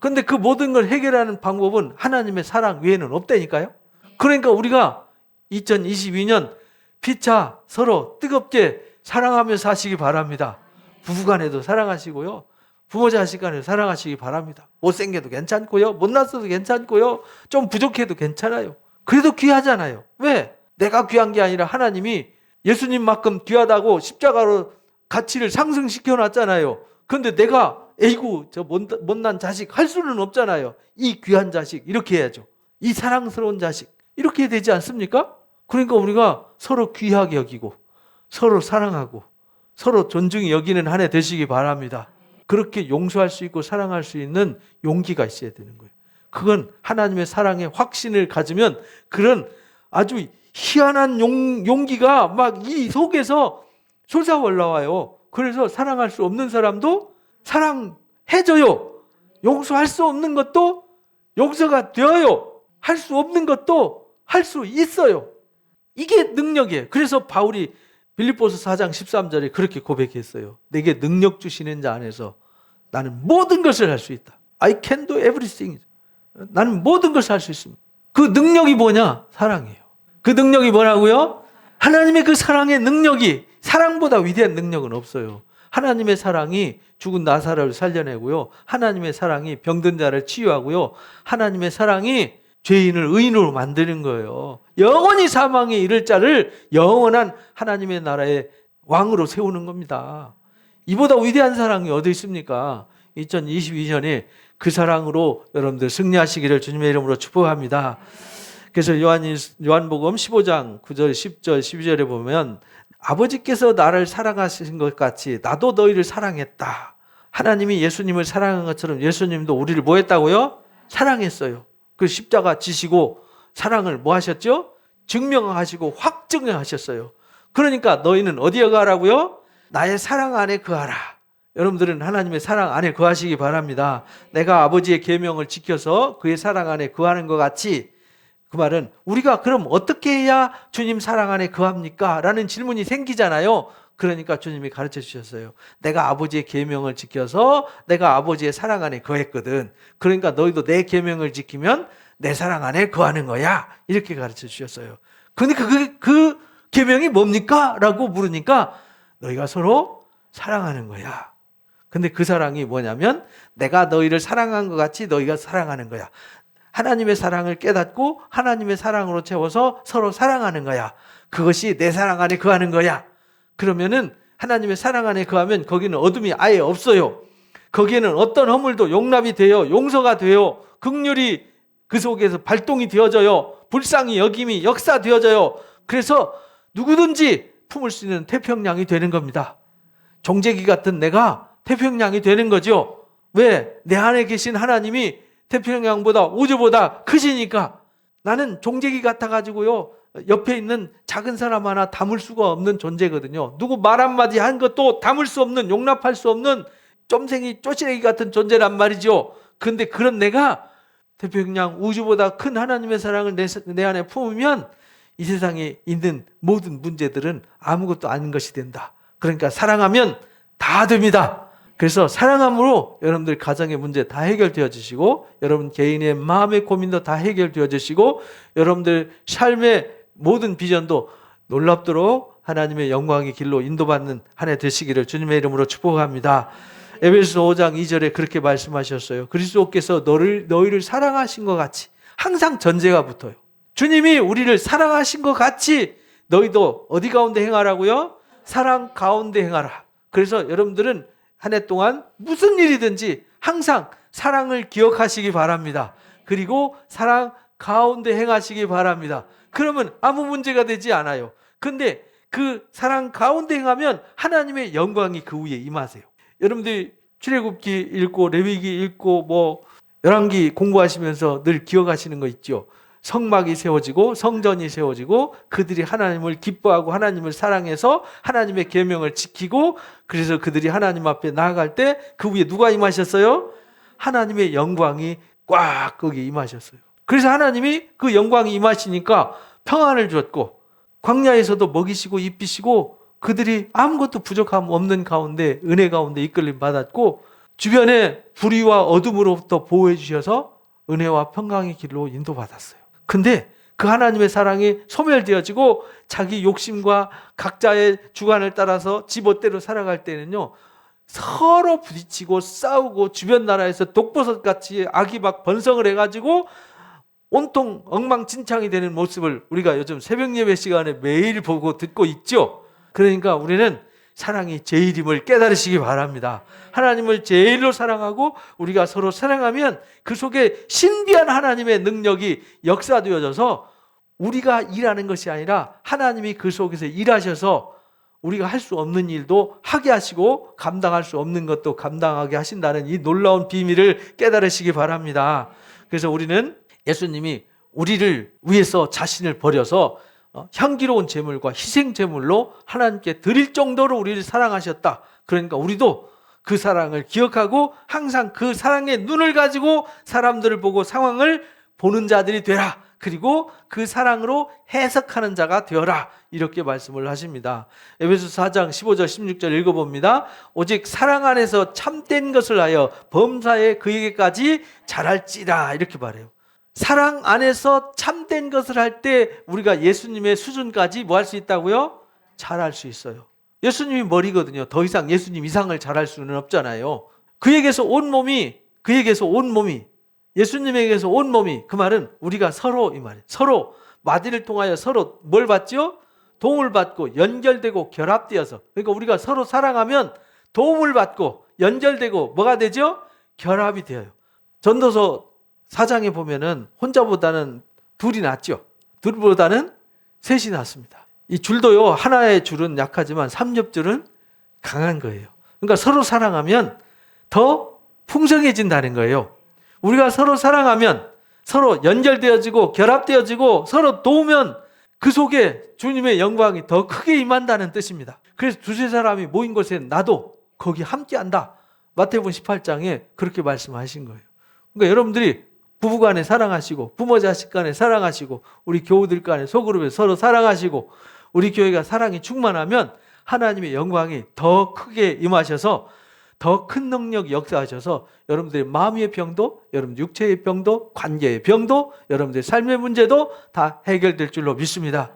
그런데 그 모든 걸 해결하는 방법은 하나님의 사랑 외에는 없다니까요. 그러니까 우리가 2022년 피차 서로 뜨겁게 사랑하며 사시기 바랍니다. 부부간에도 사랑하시고요, 부모 자식 간에도 사랑하시기 바랍니다. 못생겨도 괜찮고요, 못났어도 괜찮고요, 좀 부족해도 괜찮아요. 그래도 귀하잖아요. 왜? 내가 귀한 게 아니라 하나님이 예수님만큼 귀하다고 십자가로 가치를 상승시켜 놨잖아요. 그런데 내가 에이구 저 못난 자식 할 수는 없잖아요. 이 귀한 자식 이렇게 해야죠. 이 사랑스러운 자식 이렇게 되지 않습니까? 그러니까 우리가 서로 귀하게 여기고 서로 사랑하고 서로 존중히 여기는 한 해 되시기 바랍니다. 그렇게 용서할 수 있고 사랑할 수 있는 용기가 있어야 되는 거예요. 그건 하나님의 사랑에 확신을 가지면 그런 아주 희한한 용기가 막 이 속에서 솟아 올라와요. 그래서 사랑할 수 없는 사람도 사랑해줘요. 용서할 수 없는 것도 용서가 되어요. 할 수 없는 것도 할 수 있어요. 이게 능력이에요. 그래서 바울이 빌립보서 4장 13절에 그렇게 고백했어요. 내게 능력 주시는 자 안에서 나는 모든 것을 할 수 있다. I can do everything. 나는 모든 것을 할 수 있습니다. 그 능력이 뭐냐? 사랑이에요. 그 능력이 뭐라고요? 하나님의 그 사랑의 능력이, 사랑보다 위대한 능력은 없어요. 하나님의 사랑이 죽은 나사로를 살려내고요, 하나님의 사랑이 병든 자를 치유하고요, 하나님의 사랑이 죄인을 의인으로 만드는 거예요. 영원히 사망에 이를 자를 영원한 하나님의 나라의 왕으로 세우는 겁니다. 이보다 위대한 사랑이 어디 있습니까? 2022년에 그 사랑으로 여러분들 승리하시기를 주님의 이름으로 축복합니다. 그래서 요한복음 15장 9절, 10절, 12절에 보면 아버지께서 나를 사랑하신 것 같이 나도 너희를 사랑했다. 하나님이 예수님을 사랑한 것처럼 예수님도 우리를 뭐 했다고요? 사랑했어요. 그 십자가 지시고 사랑을 뭐 하셨죠? 증명하시고 확증하셨어요. 그러니까 너희는 어디에 가라고요? 나의 사랑 안에 거하라. 여러분들은 하나님의 사랑 안에 거하시기 바랍니다. 내가 아버지의 계명을 지켜서 그의 사랑 안에 거하는 것 같이, 그 말은 우리가 그럼 어떻게 해야 주님 사랑 안에 거합니까? 라는 질문이 생기잖아요. 그러니까 주님이 가르쳐 주셨어요. 내가 아버지의 계명을 지켜서 내가 아버지의 사랑 안에 거했거든. 그러니까 너희도 내 계명을 지키면 내 사랑 안에 거하는 거야. 이렇게 가르쳐 주셨어요. 그러니까 그 계명이 뭡니까? 라고 물으니까 너희가 서로 사랑하는 거야. 근데 그 사랑이 뭐냐면 내가 너희를 사랑한 것 같이 너희가 사랑하는 거야. 하나님의 사랑을 깨닫고 하나님의 사랑으로 채워서 서로 사랑하는 거야. 그것이 내 사랑 안에 거하는 거야. 그러면은 하나님의 사랑 안에 거하면 거기는 어둠이 아예 없어요. 거기에는 어떤 허물도 용납이 돼요. 용서가 돼요. 긍휼이 그 속에서 발동이 되어져요. 불쌍히 여김이 역사되어져요. 그래서 누구든지 품을 수 있는 태평양이 되는 겁니다. 종재기 같은 내가 태평양이 되는 거죠. 왜? 내 안에 계신 하나님이 태평양보다 우주보다 크시니까. 나는 종재기 같아가지고요, 옆에 있는 작은 사람 하나 담을 수가 없는 존재거든요. 누구 말 한마디 한 것도 담을 수 없는, 용납할 수 없는 쫌생이 쪼시래기 같은 존재란 말이죠. 그런데 그런 내가 태평양 우주보다 큰 하나님의 사랑을 내 안에 품으면 이 세상에 있는 모든 문제들은 아무것도 아닌 것이 된다. 그러니까 사랑하면 다 됩니다. 그래서 사랑함으로 여러분들 가정의 문제 다 해결되어 주시고, 여러분 개인의 마음의 고민도 다 해결되어 주시고, 여러분들 삶의 모든 비전도 놀랍도록 하나님의 영광의 길로 인도받는 한 해 되시기를 주님의 이름으로 축복합니다. 에베소서 5장 2절에 그렇게 말씀하셨어요. 그리스도께서 너희를 사랑하신 것 같이, 항상 전제가 붙어요. 주님이 우리를 사랑하신 것 같이 너희도 어디 가운데 행하라고요? 사랑 가운데 행하라. 그래서 여러분들은 한 해 동안 무슨 일이든지 항상 사랑을 기억하시기 바랍니다. 그리고 사랑 가운데 행하시기 바랍니다. 그러면 아무 문제가 되지 않아요. 근데 그 사랑 가운데 행하면 하나님의 영광이 그 위에 임하세요. 여러분들이 출애굽기 읽고 레위기 읽고 뭐 열왕기 공부하시면서 늘 기억하시는 거 있죠. 성막이 세워지고 성전이 세워지고 그들이 하나님을 기뻐하고 하나님을 사랑해서 하나님의 계명을 지키고 그래서 그들이 하나님 앞에 나아갈 때 그 위에 누가 임하셨어요? 하나님의 영광이 꽉 거기에 임하셨어요. 그래서 하나님이 그 영광이 임하시니까 평안을 주었고 광야에서도 먹이시고 입히시고 그들이 아무것도 부족함 없는 가운데 은혜 가운데 이끌림 받았고 주변에 불의와 어둠으로부터 보호해 주셔서 은혜와 평강의 길로 인도받았어요. 근데 그 하나님의 사랑이 소멸되어지고 자기 욕심과 각자의 주관을 따라서 지멋대로 살아갈 때는요, 서로 부딪히고 싸우고 주변 나라에서 독버섯같이 악이 막 번성을 해가지고 온통 엉망진창이 되는 모습을 우리가 요즘 새벽 예배 시간에 매일 보고 듣고 있죠. 그러니까 우리는 사랑이 제일임을 깨달으시기 바랍니다. 하나님을 제일로 사랑하고 우리가 서로 사랑하면 그 속에 신비한 하나님의 능력이 역사되어져서 우리가 일하는 것이 아니라 하나님이 그 속에서 일하셔서 우리가 할 수 없는 일도 하게 하시고 감당할 수 없는 것도 감당하게 하신다는 이 놀라운 비밀을 깨달으시기 바랍니다. 그래서 우리는 예수님이 우리를 위해서 자신을 버려서 향기로운 제물과 희생 제물로 하나님께 드릴 정도로 우리를 사랑하셨다. 그러니까 우리도 그 사랑을 기억하고 항상 그 사랑의 눈을 가지고 사람들을 보고 상황을 보는 자들이 되라. 그리고 그 사랑으로 해석하는 자가 되어라. 이렇게 말씀을 하십니다. 에베소서 4장 15절 16절 읽어봅니다. 오직 사랑 안에서 참된 것을 하여 범사에 그에게까지 잘할지라. 이렇게 말해요. 사랑 안에서 참된 것을 할 때 우리가 예수님의 수준까지 뭐 할 수 있다고요? 잘할 수 있어요. 예수님이 머리거든요. 더 이상 예수님 이상을 잘할 수는 없잖아요. 그에게서 온 몸이 예수님에게서 온 몸이, 그 말은 우리가 서로, 이 말이에요. 서로 마디를 통하여 서로 뭘 받죠? 도움을 받고 연결되고 결합되어서, 그러니까 우리가 서로 사랑하면 도움을 받고 연결되고 뭐가 되죠? 결합이 되어요. 전도서 4장에 보면은 혼자보다는 둘이 낫죠. 둘보다는 셋이 낫습니다. 이 줄도요, 하나의 줄은 약하지만 삼겹줄은 강한 거예요. 그러니까 서로 사랑하면 더 풍성해진다는 거예요. 우리가 서로 사랑하면 서로 연결되어지고 결합되어지고 서로 도우면 그 속에 주님의 영광이 더 크게 임한다는 뜻입니다. 그래서 두세 사람이 모인 곳에 나도 거기 함께한다. 마태복음 18장에 그렇게 말씀하신 거예요. 그러니까 여러분들이 부부간에 사랑하시고 부모 자식 간에 사랑하시고 우리 교우들 간에 소그룹에 서로 사랑하시고 우리 교회가 사랑이 충만하면 하나님의 영광이 더 크게 임하셔서 더 큰 능력이 역사하셔서 여러분들의 마음의 병도, 여러분들 육체의 병도, 관계의 병도, 여러분들의 삶의 문제도 다 해결될 줄로 믿습니다.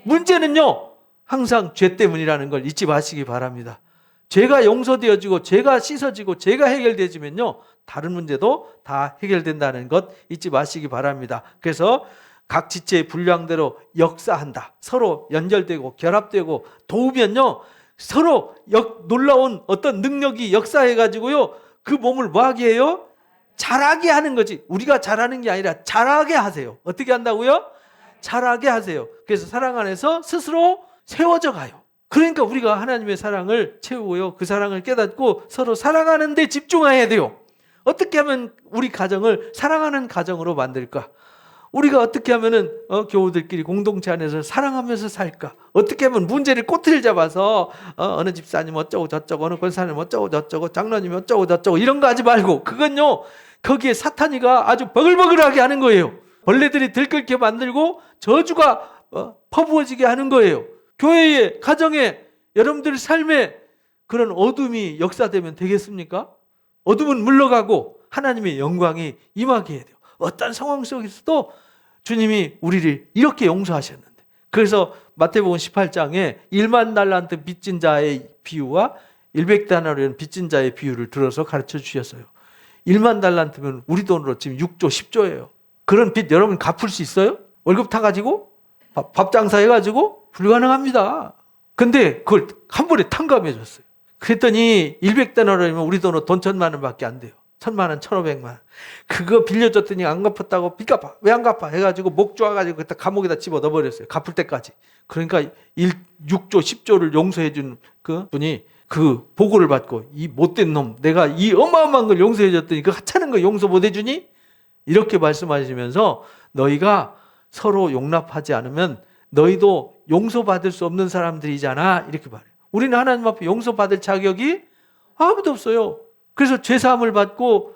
문제는요, 항상 죄 때문이라는 걸 잊지 마시기 바랍니다. 죄가 용서되어지고 죄가 씻어지고 죄가 해결되지면요, 다른 문제도 다 해결된다는 것 잊지 마시기 바랍니다. 그래서 각 지체의 분량대로 역사한다. 서로 연결되고 결합되고 도우면요, 서로 놀라운 어떤 능력이 역사해가지고요, 그 몸을 뭐하게 해요? 자라게 하는 거지. 우리가 잘하는 게 아니라 자라게 하세요. 어떻게 한다고요? 자라게 하세요. 그래서 사랑 안에서 스스로 세워져 가요. 그러니까 우리가 하나님의 사랑을 채우고요, 그 사랑을 깨닫고 서로 사랑하는 데 집중해야 돼요. 어떻게 하면 우리 가정을 사랑하는 가정으로 만들까? 우리가 어떻게 하면은 교우들끼리 공동체 안에서 사랑하면서 살까? 어떻게 하면 문제를 꼬투리를 잡아서 어느 집사님 어쩌고 저쩌고, 어느 권사님 어쩌고 저쩌고, 장로님 어쩌고 저쩌고 이런 거 하지 말고, 그건요, 거기에 사탄이가 아주 버글버글하게 하는 거예요. 벌레들이 들끓게 만들고 저주가 퍼부어지게 하는 거예요. 교회에, 가정에, 여러분들 삶에 그런 어둠이 역사되면 되겠습니까? 어둠은 물러가고 하나님의 영광이 임하게 해야 돼요. 어떤 상황 속에서도 주님이 우리를 이렇게 용서하셨는데, 그래서 마태복음 18장에 1만 달란트 빚진 자의 비유와 100데나리온 빚진 자의 비유를 들어서 가르쳐 주셨어요. 1만 달란트면 우리 돈으로 지금 6조, 10조예요. 그런 빚 여러분 갚을 수 있어요? 월급 타가지고? 밥 장사해가지고? 불가능합니다. 근데 그걸 한 번에 탕감해 줬어요. 그랬더니 100데나리온이면 우리 돈으로 돈 1,000만 원밖에 안 돼요. 1,000만 원, 1,500만 원. 그거 빌려줬더니 안 갚았다고 빚 갚아. 왜 안 갚아? 해가지고 목 조아가지고 그때 감옥에다 집어 넣어버렸어요. 갚을 때까지. 그러니까 6조, 10조를 용서해 준 그 분이 그 보고를 받고 이 못된 놈, 내가 이 어마어마한 걸 용서해 줬더니 그 하찮은 거 용서 못 해주니? 이렇게 말씀하시면서 너희가 서로 용납하지 않으면 너희도 용서받을 수 없는 사람들이잖아. 이렇게 말해요. 우리는 하나님 앞에 용서받을 자격이 아무도 없어요. 그래서 죄사함을 받고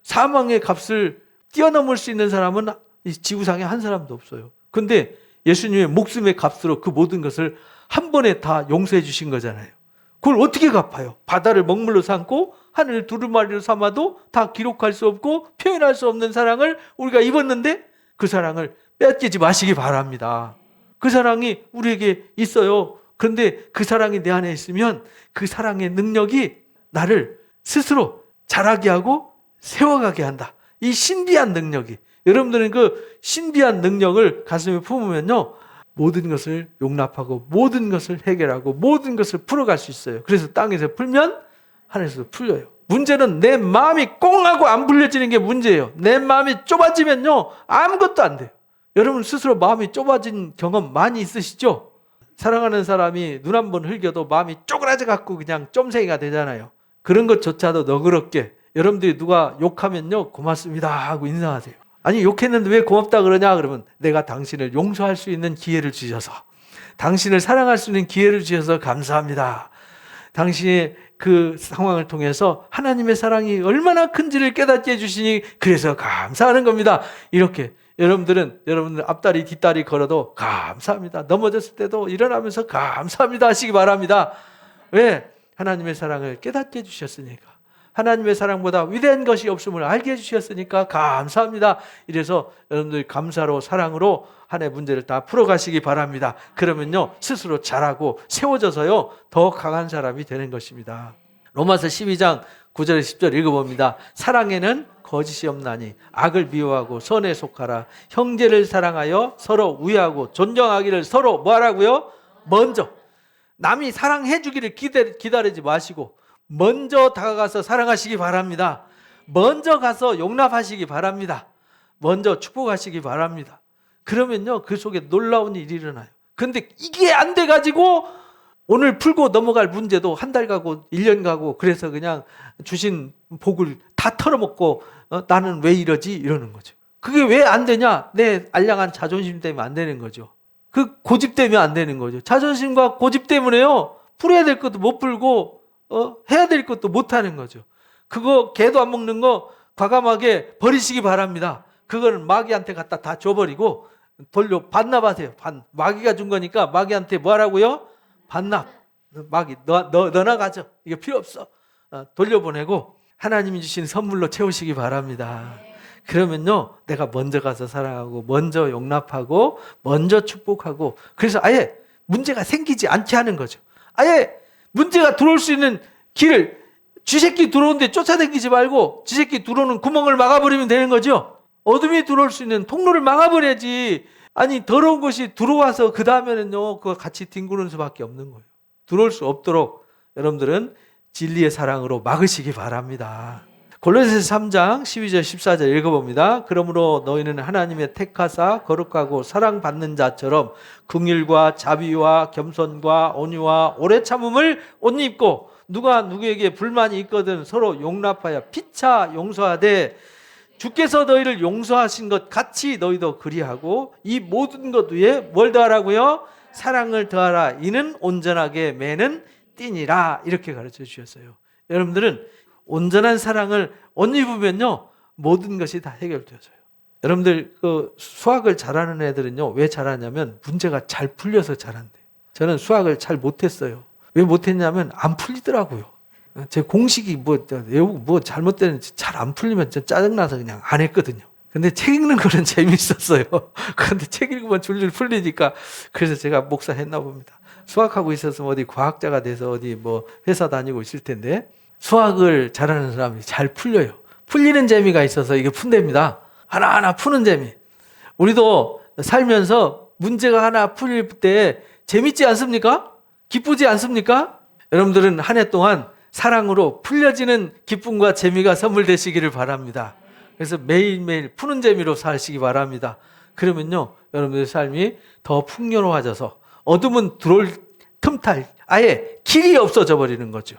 사망의 값을 뛰어넘을 수 있는 사람은 이 지구상에 한 사람도 없어요. 근데 예수님의 목숨의 값으로 그 모든 것을 한 번에 다 용서해 주신 거잖아요. 그걸 어떻게 갚아요? 바다를 먹물로 삼고 하늘을 두루마리로 삼아도 다 기록할 수 없고 표현할 수 없는 사랑을 우리가 입었는데 그 사랑을 뺏기지 마시기 바랍니다. 그 사랑이 우리에게 있어요. 그런데 그 사랑이 내 안에 있으면 그 사랑의 능력이 나를 스스로 자라게 하고 세워가게 한다. 이 신비한 능력이, 여러분들은 그 신비한 능력을 가슴에 품으면요, 모든 것을 용납하고 모든 것을 해결하고 모든 것을 풀어갈 수 있어요. 그래서 땅에서 풀면 하늘에서 풀려요. 문제는 내 마음이 꽁하고 안 풀려지는 게 문제예요. 내 마음이 좁아지면요, 아무것도 안 돼요. 여러분 스스로 마음이 좁아진 경험 많이 있으시죠? 사랑하는 사람이 눈 한 번 흘겨도 마음이 쪼그라져 갖고 그냥 점생이가 되잖아요. 그런 것조차도 너그럽게 여러분들이 누가 욕하면요, 고맙습니다 하고 인사하세요. 아니, 욕했는데 왜 고맙다 그러냐? 그러면 내가 당신을 용서할 수 있는 기회를 주셔서, 당신을 사랑할 수 있는 기회를 주셔서 감사합니다. 당신의 그 상황을 통해서 하나님의 사랑이 얼마나 큰지를 깨닫게 해주시니 그래서 감사하는 겁니다. 이렇게 여러분들 앞다리 뒷다리 걸어도 감사합니다. 넘어졌을 때도 일어나면서 감사합니다 하시기 바랍니다. 왜? 하나님의 사랑을 깨닫게 해주셨으니까. 하나님의 사랑보다 위대한 것이 없음을 알게 해주셨으니까 감사합니다. 이래서 여러분들 감사로 사랑으로 한 해 문제를 다 풀어가시기 바랍니다. 그러면요, 스스로 잘하고 세워져서요, 더 강한 사람이 되는 것입니다. 로마서 12장 9절 10절 읽어봅니다. 사랑에는 거짓이 없나니 악을 미워하고 선에 속하라. 형제를 사랑하여 서로 우애하고 존경하기를 서로 뭐하라고요? 먼저. 남이 사랑해 주기를 기다리지 마시고 먼저 다가가서 사랑하시기 바랍니다. 먼저 가서 용납하시기 바랍니다. 먼저 축복하시기 바랍니다. 그러면요, 그 속에 놀라운 일이 일어나요. 근데 이게 안 돼가지고 오늘 풀고 넘어갈 문제도 한 달 가고 1년 가고 그래서 그냥 주신 복을 다 털어먹고 나는 왜 이러지? 이러는 거죠. 그게 왜 안 되냐? 내 알량한 자존심 때문에 안 되는 거죠. 그 고집 때문에 안 되는 거죠. 자존심과 고집 때문에요, 풀어야 될 것도 못 풀고 해야 될 것도 못 하는 거죠. 그거 개도 안 먹는 거 과감하게 버리시기 바랍니다. 그거는 마귀한테 갖다 다 줘버리고 돌려 반납하세요. 마귀가 준 거니까 마귀한테 뭐 하라고요? 반납. 마귀 너나 가져. 이거 필요 없어. 돌려보내고 하나님이 주신 선물로 채우시기 바랍니다. 그러면요, 내가 먼저 가서 사랑하고 먼저 용납하고 먼저 축복하고, 그래서 아예 문제가 생기지 않게 하는 거죠. 아예 문제가 들어올 수 있는 길을, 쥐새끼 들어오는데 쫓아다니지 말고 쥐새끼 들어오는 구멍을 막아버리면 되는 거죠. 어둠이 들어올 수 있는 통로를 막아버려야지. 아니, 더러운 것이 들어와서 그 다음에는요, 그거 같이 뒹구는 수밖에 없는 거예요. 들어올 수 없도록 여러분들은 진리의 사랑으로 막으시기 바랍니다. 골로새서 3장 12절 14절 읽어봅니다. 그러므로 너희는 하나님의 택하사 거룩하고 사랑받는 자처럼 긍휼과 자비와 겸손과 온유와 오래 참음을 옷 입고, 누가 누구에게 불만이 있거든 서로 용납하여 피차 용서하되 주께서 너희를 용서하신 것 같이 너희도 그리하고 이 모든 것 위에 뭘 더하라고요? 사랑을 더하라. 이는 온전하게 매는 띠니라. 이렇게 가르쳐 주셨어요. 여러분들은 온전한 사랑을 옷 입으면요, 모든 것이 다 해결되어져요. 여러분들 그 수학을 잘하는 애들은요, 왜 잘하냐면 문제가 잘 풀려서 잘한대요. 저는 수학을 잘 못했어요. 왜 못했냐면 안 풀리더라고요. 제 공식이 뭐 잘못되는지 잘 안 풀리면 짜증나서 그냥 안 했거든요. 근데 책 읽는 거는 재밌었어요. 그런데 책 읽으면 줄줄 풀리니까 그래서 제가 목사 했나 봅니다. 수학하고 있었으면 어디 과학자가 돼서 어디 뭐 회사 다니고 있을 텐데, 수학을 잘하는 사람이 잘 풀려요. 풀리는 재미가 있어서 이게 푼답니다. 하나하나 푸는 재미. 우리도 살면서 문제가 하나 풀릴 때 재밌지 않습니까? 기쁘지 않습니까? 여러분들은 한 해 동안 사랑으로 풀려지는 기쁨과 재미가 선물되시기를 바랍니다. 그래서 매일매일 푸는 재미로 사시기 바랍니다. 그러면요, 여러분의 삶이 더 풍요로워져서 어둠은 들어올 틈탈, 아예 길이 없어져 버리는 거죠.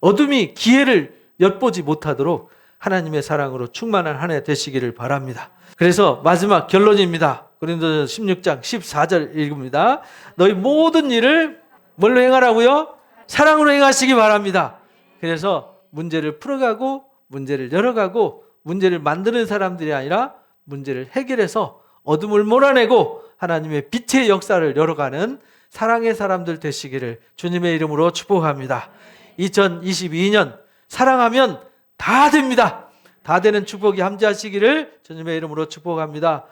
어둠이 기회를 엿보지 못하도록 하나님의 사랑으로 충만한 한 해 되시기를 바랍니다. 그래서 마지막 결론입니다. 고린도전서 16장 14절 읽습니다. 너희 모든 일을 뭘로 행하라고요? 사랑으로 행하시기 바랍니다. 그래서 문제를 풀어가고 문제를 열어가고 문제를 만드는 사람들이 아니라 문제를 해결해서 어둠을 몰아내고 하나님의 빛의 역사를 열어가는 사랑의 사람들 되시기를 주님의 이름으로 축복합니다. 2022년 사랑하면 다 됩니다. 다 되는 축복이 함께하시기를 주님의 이름으로 축복합니다.